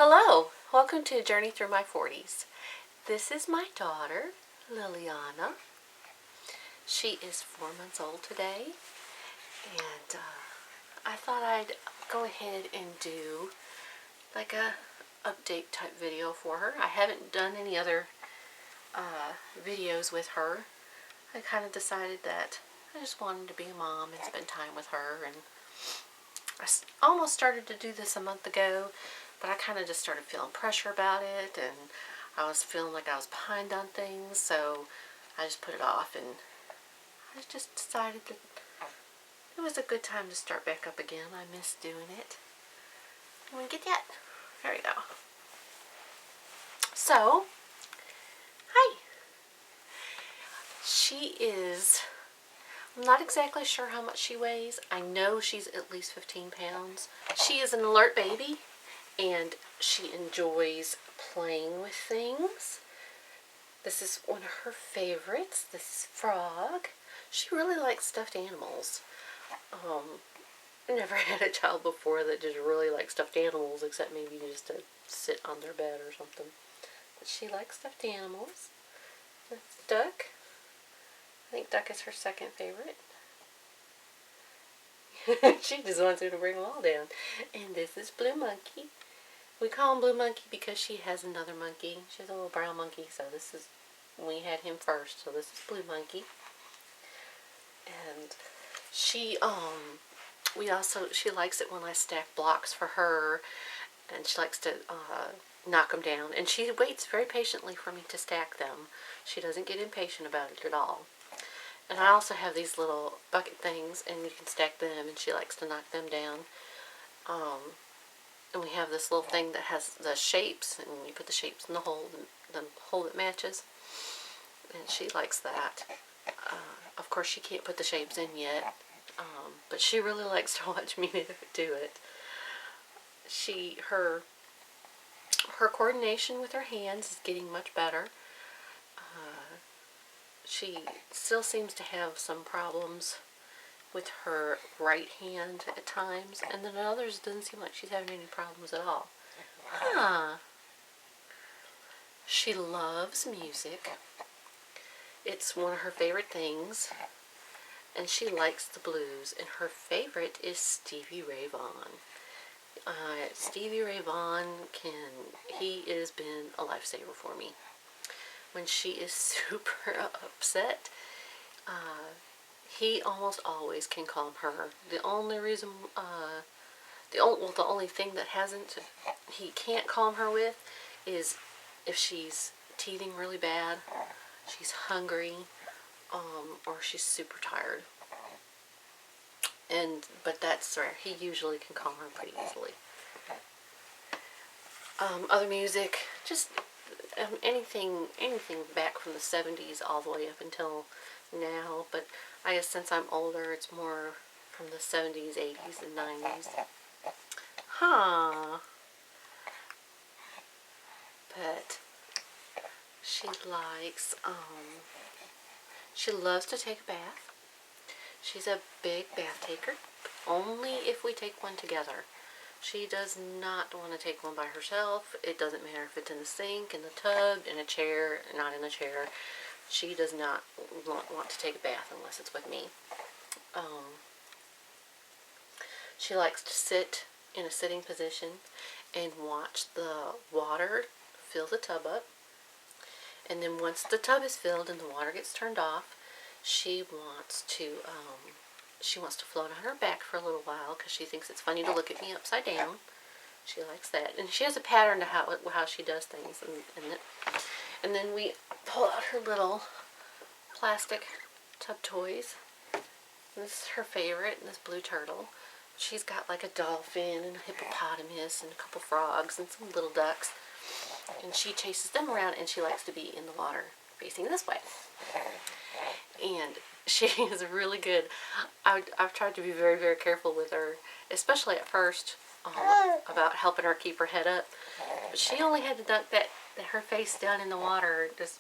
Hello, welcome to Journey Through My 40s. This is my daughter, Liliana. She is 4 months old today, and I thought I'd go ahead and do like a update type video for her. I haven't done any other videos with her. I kind of decided that I just wanted to be a mom and spend time with her, and I almost started to do this a month ago, but I kind of just started feeling pressure about it, and I was feeling like I was behind on things, so I just put it off, and I just decided that it was a good time to start back up again. I miss doing it. You want to get that? There you go. So, hi. I'm not exactly sure how much she weighs. I know she's at least 15 pounds. She is an alert baby, and she enjoys playing with things. This is one of her favorites. This is Frog. She really likes stuffed animals. I never had a child before that just really liked stuffed animals, except maybe just to sit on their bed or something. But she likes stuffed animals. That's Duck. I think Duck is her second favorite. She just wants her to bring them all down. And this is Blue Monkey. We call him Blue Monkey because she has another monkey. She has a little brown monkey, so we had him first, so this is Blue Monkey. And she likes it when I stack blocks for her, and she likes to knock them down. And she waits very patiently for me to stack them. She doesn't get impatient about it at all. And I also have these little bucket things, and you can stack them, and she likes to knock them down. And we have this little thing that has the shapes, and you put the shapes in the hole, and the hole that matches. And she likes that. Of course, she can't put the shapes in yet, but she really likes to watch me do it. Her coordination with her hands is getting much better. She still seems to have some problems with her right hand at times, and then at others it doesn't seem like she's having any problems at all. She loves music. It's one of her favorite things, and she likes the blues, and her favorite is Stevie Ray Vaughan. Stevie Ray Vaughan he has been a lifesaver for me. When she is super upset, he almost always can calm her. The only reason, the only thing that he can't calm her with is if she's teething really bad, she's hungry, or she's super tired. But that's rare. He usually can calm her pretty easily. Other music, just anything back from the 70s all the way up until now, but I guess since I'm older, it's more from the 70s, 80s, and 90s. But she loves to take a bath. She's a big bath taker, only if we take one together. She does not want to take one by herself. It doesn't matter if it's in the sink, in the tub, in a chair, not in a chair. She does not want to take a bath unless it's with me. She likes to sit in a sitting position and watch the water fill the tub up. And then once the tub is filled and the water gets turned off, she wants to float on her back for a little while because she thinks it's funny to look at me upside down. She likes that, and she has a pattern to how she does things. And then we pull out her little plastic tub toys. This is her favorite, this blue turtle. She's got like a dolphin and a hippopotamus and a couple frogs and some little ducks. And she chases them around, and she likes to be in the water facing this way. And she is really good. I've tried to be very, very careful with her, especially at first, about helping her keep her head up. But she only had to dunk her face down in the water just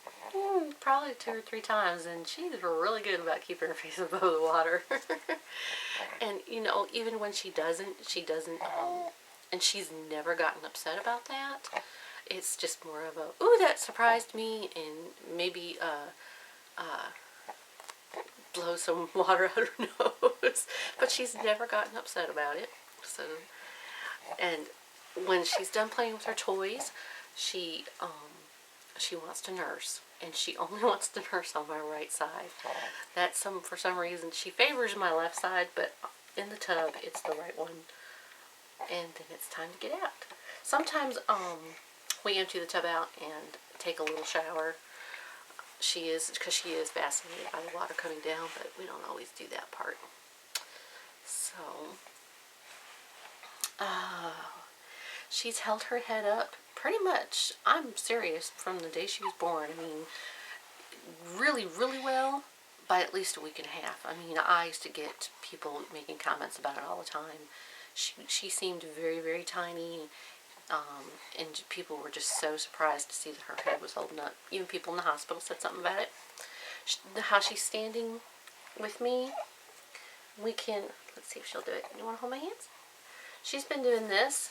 probably 2 or 3 times, and she's really good about keeping her face above the water. And even when she doesn't and she's never gotten upset about that. It's just more of a, ooh, that surprised me, and maybe blow some water out her nose. But she's never gotten upset about it. So, and when she's done playing with her toys, she wants to nurse, and she only wants to nurse on my right side. That's for some reason she favors my left side, but in the tub it's the right one. And then it's time to get out. Sometimes we empty the tub out and take a little shower. Because she is fascinated by the water coming down, but we don't always do that part. So, she's held her head up pretty much, I'm serious, from the day she was born. I mean, really, really well by at least a week and a half. I mean, I used to get people making comments about it all the time. She seemed very, very tiny. And people were just so surprised to see that her head was holding up. Even people in the hospital said something about it. How she's standing with me, let's see if she'll do it. You want to hold my hands? She's been doing this,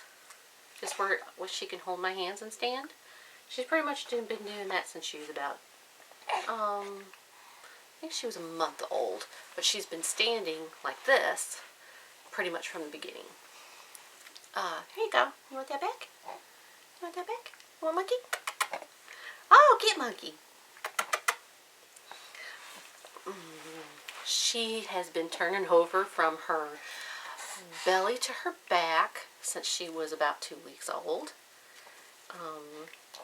just where she can hold my hands and stand. She's pretty much been doing that since she was about, I think she was a month old. But she's been standing like this pretty much from the beginning. Here you go. You want that back? You want that back? You want monkey? Oh, get monkey. She has been turning over from her belly to her back since she was about 2 weeks old.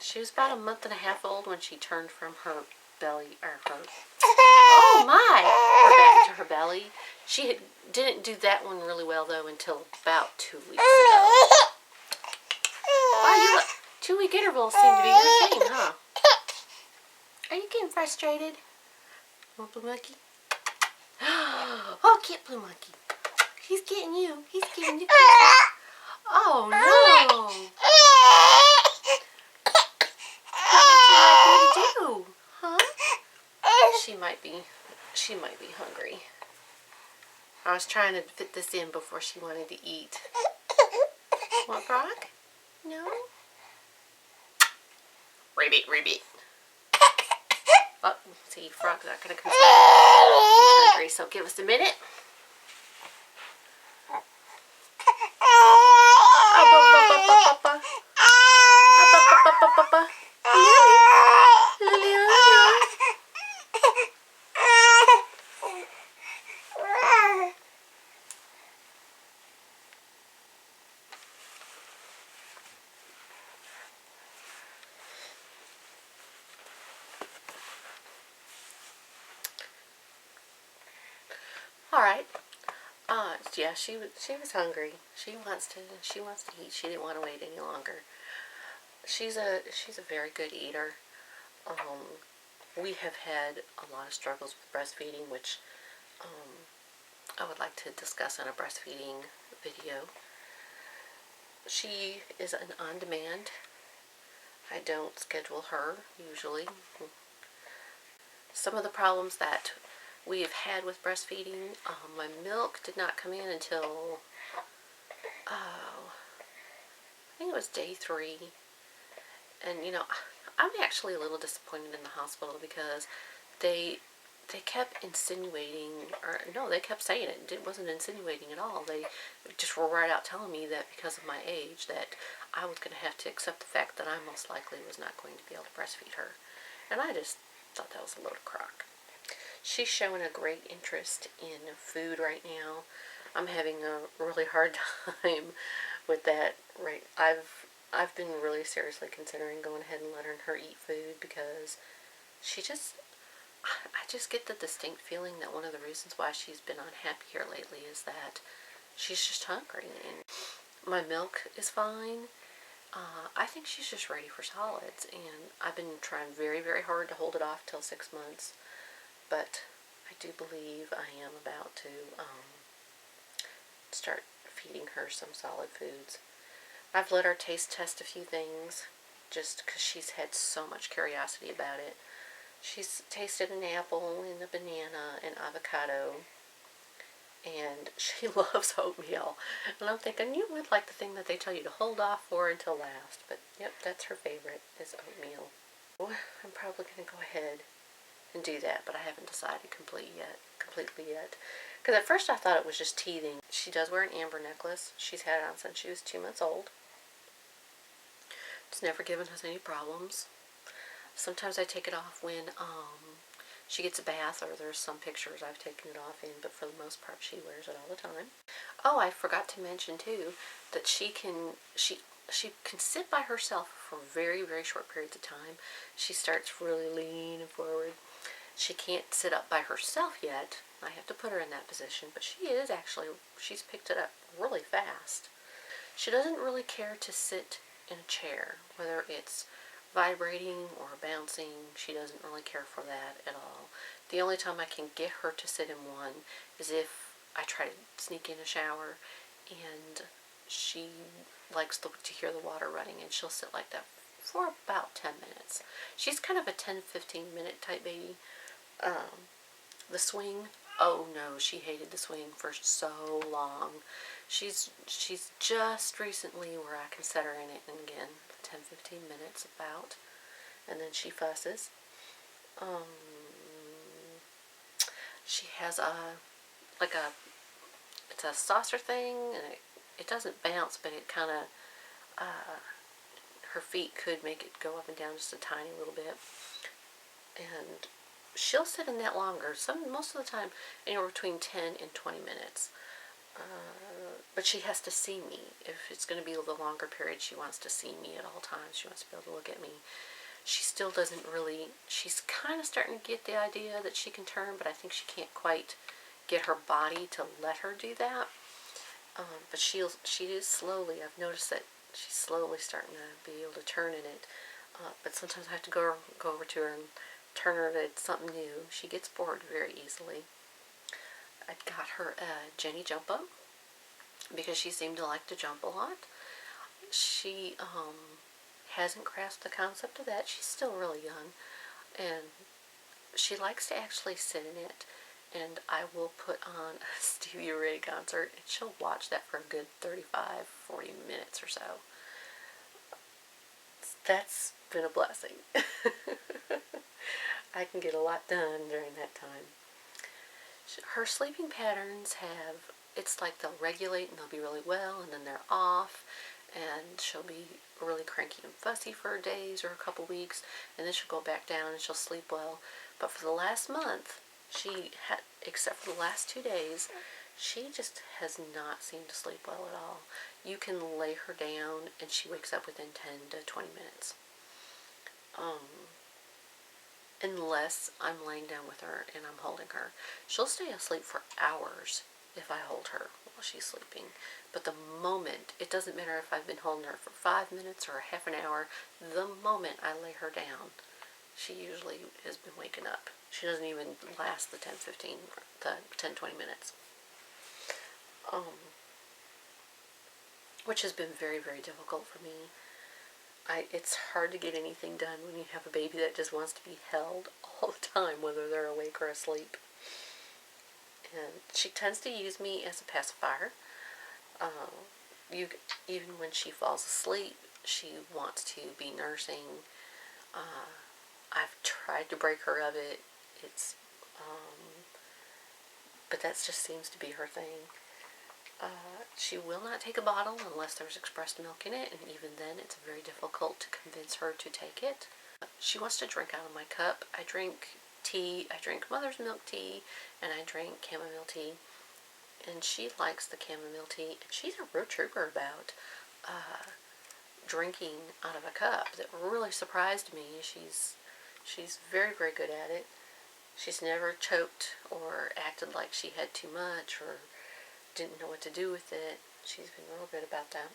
She was about a month and a half old when she turned from her belly, oh my, her back to her belly. She didn't do that one really well though until about 2 weeks ago. Wow, 2 week intervals seem to be your thing, huh? Are you getting frustrated? Want Blue Monkey? Oh, get Blue Monkey. He's getting you. He's getting you. Oh no! What would you like me to do? Huh? She might be hungry. I was trying to fit this in before she wanted to eat. Want frog? No? Ribbit. Oh, see, frog's not going to come. He's hungry, so give us a minute. All right. Yeah, she was hungry. She wants to eat. She didn't want to wait any longer. She's a very good eater. We have had a lot of struggles with breastfeeding, which I would like to discuss in a breastfeeding video. She is an on-demand. I don't schedule her usually. Some of the problems that we have had with breastfeeding, my milk did not come in until, I think it was day 3. And, you know, I'm actually a little disappointed in the hospital because they kept insinuating, or no, they kept saying it. It wasn't insinuating at all. They just were right out telling me that because of my age that I was going to have to accept the fact that I most likely was not going to be able to breastfeed her. And I just thought that was a load of crock. She's showing a great interest in food right now. I'm having a really hard time with that. Right, I've been really seriously considering going ahead and letting her eat food because I just get the distinct feeling that one of the reasons why she's been unhappy here lately is that she's just hungry. And my milk is fine. I think she's just ready for solids, and I've been trying very, very hard to hold it off till 6 months. But I do believe I am about to start feeding her some solid foods. I've let her taste test a few things just because she's had so much curiosity about it. She's tasted an apple and a banana and avocado. and she loves oatmeal. And I'm thinking, you would like the thing that they tell you to hold off for until last. But yep, that's her favorite, is oatmeal. Well, I'm probably going to go ahead and do that, but I haven't decided completely yet. Because at first I thought it was just teething. She does wear an amber necklace. She's had it on since she was 2 months old. It's never given us any problems. Sometimes I take it off when she gets a bath, or there's some pictures I've taken it off in, but for the most part she wears it all the time. Oh, I forgot to mention too that she can sit by herself for very, very short periods of time. She starts really leaning forward. She can't sit up by herself yet. I have to put her in that position, but she's picked it up really fast. She doesn't really care to sit in a chair, whether it's vibrating or bouncing. She doesn't really care for that at all. The only time I can get her to sit in one is if I try to sneak in a shower, and she likes to hear the water running, and she'll sit like that for about 10 minutes. She's kind of a 10-15 minute type baby. The swing, oh no, she hated the swing for so long. She's just recently where I can set her in it, and again, 10-15 minutes about, and then she fusses. She has it's a saucer thing, and it doesn't bounce, but it kind of, her feet could make it go up and down just a tiny little bit. And she'll sit in that longer. Most of the time, anywhere between 10 and 20 minutes. But she has to see me. If it's going to be the longer period, she wants to see me at all times. She wants to be able to look at me. She still doesn't really, she's kind of starting to get the idea that she can turn, but I think she can't quite get her body to let her do that. But she is slowly, I've noticed that she's slowly starting to be able to turn in it. But sometimes I have to go over to her and turn her to something new. She gets bored very easily. I got her a Jenny Jump Up because she seemed to like to jump a lot. She hasn't grasped the concept of that. She's still really young, and she likes to actually sit in it. And I will put on a Stevie Ray concert, and she'll watch that for a good 35-40 minutes or so. That's been a blessing. I can get a lot done during that time. Her sleeping patterns it's like they'll regulate and they'll be really well, and then they're off, and she'll be really cranky and fussy for days or a couple weeks, and then she'll go back down and she'll sleep well. But for the last month, except for the last 2 days, she just has not seemed to sleep well at all. You can lay her down and she wakes up within 10 to 20 minutes. Unless I'm laying down with her and I'm holding her. She'll stay asleep for hours if I hold her while she's sleeping. But the moment, it doesn't matter if I've been holding her for 5 minutes or a half an hour, the moment I lay her down, she usually has been waking up. She doesn't even last the 10-20 minutes. Which has been very, very difficult for me. It's hard to get anything done when you have a baby that just wants to be held all the time, whether they're awake or asleep. And she tends to use me as a pacifier. Even when she falls asleep, she wants to be nursing. I've tried to break her of it. But that just seems to be her thing. She will not take a bottle unless there's expressed milk in it, and even then it's very difficult to convince her to take it. She wants to drink out of my cup. I drink tea. I drink mother's milk tea, and I drink chamomile tea. And she likes the chamomile tea. And she's a real trooper about drinking out of a cup. That really surprised me. She's very, very good at it. She's never choked or acted like she had too much or didn't know what to do with it. She's been real good about that.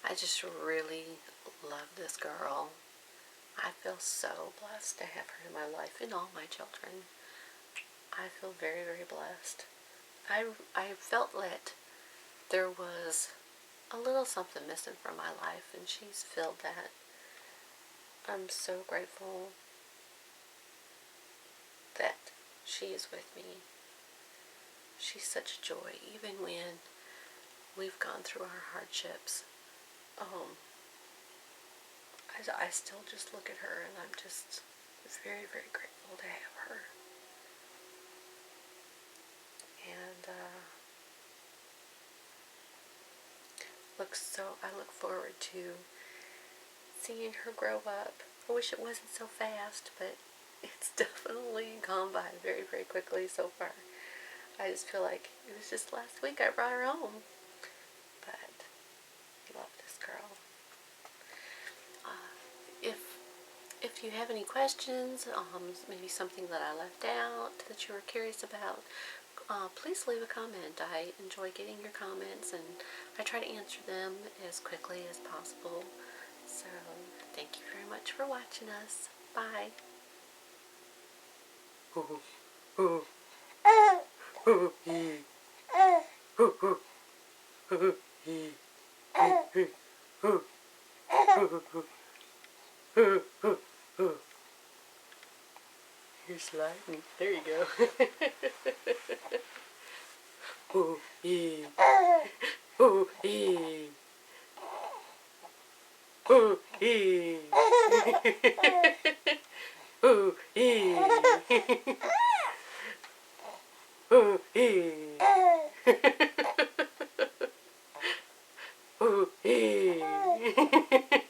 I just really love this girl. I feel so blessed to have her in my life and all my children. I feel very, very blessed. I felt that there was a little something missing from my life, and she's filled that. I'm so grateful that she is with me. she's such a joy, even when we've gone through our hardships. I still just look at her and I'm just very, very grateful to have her. And I look forward to seeing her grow up. I wish it wasn't so fast, but it's definitely gone by very, very quickly so far. I just feel like it was just last week I brought her home. But I love this girl. If you have any questions, maybe something that I left out that you were curious about, please leave a comment. I enjoy getting your comments, and I try to answer them as quickly as possible. So, thank you very much for watching us. Bye. Here's lightning. There you go. Oh, yeah. Oh, yeah. Oh, yeah. Oh, yeah. Oh, yeah. Oh, yeah.